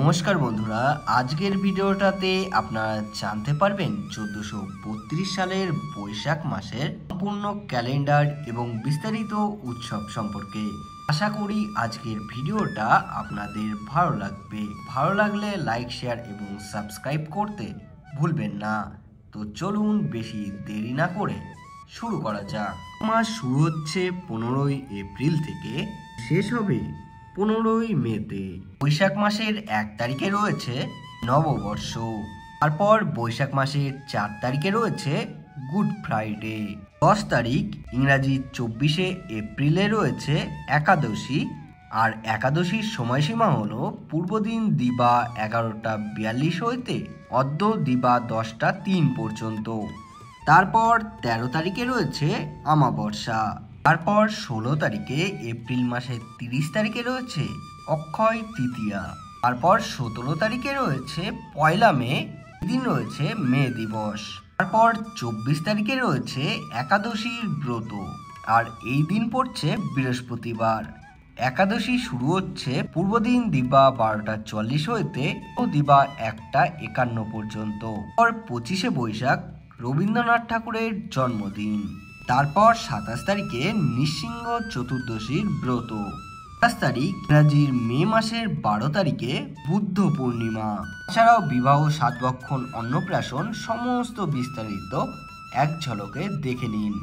নমস্কার বন্ধুরা, আজকের ভিডিওটাতে আপনারা জানতে পারবেন 1432 সালের বৈশাখ মাসের সম্পূর্ণ ক্যালেন্ডার এবং বিস্তারিত উৎসব সম্পর্কে। আশা করি আজকের ভিডিওটা আপনাদের ভালো লাগবে। ভালো লাগলে লাইক, শেয়ার এবং সাবস্ক্রাইব করতে ভুলবেন না। তো চলুন বেশি দেরি না করে শুরু করা যাক। মাস শুরু হচ্ছে 15ই এপ্রিল থেকে, শেষ হবে 15ই মেতে। বৈশাখ মাসের 1 তারিখে রয়েছে নববর্ষ। তারপর বৈশাখ মাসের 4 তারিখে রয়েছে গুড ফ্রাইডে। 10 তারিখ ইংরাজি 24শে এপ্রিলে রয়েছে একাদশী। আর একাদশীর সময়সীমা হলো পূর্বদিন দিবা 11:42 হইতে অদ্য দিবা 10:03 পর্যন্ত। তারপর 13 তারিখে রয়েছে আমাবস্যা। তারপর 16 তারিখে এপ্রিল মাসের 30 তারিখে রয়েছে অক্ষয় তৃতীয়া। তারপর 17 তারিখে রয়েছে পয়লা মে, দিন রয়েছে মে দিবস। তারপর 24 তারিখে রয়েছে একাদশীর ব্রত, আর এই দিন পড়ছে বৃহস্পতিবার। একাদশী শুরু হচ্ছে পূর্বদিন দিবা 12:40 হইতে ও দিবা 1:51 পর্যন্ত। তারপর 25শে বৈশাখ রবীন্দ্রনাথ ঠাকুরের জন্মদিন। তারপর 27 তারিখে নৃসিংহ চতুর্দশীর ব্রত। 28 তারিখ ইংরাজির মে মাসের 12 তারিখে বুদ্ধ পূর্ণিমা। এছাড়াও বিবাহ, সাতবক্ষণ, অন্নপ্রাশন সমস্ত বিস্তারিত এক ঝলকে দেখে নিন।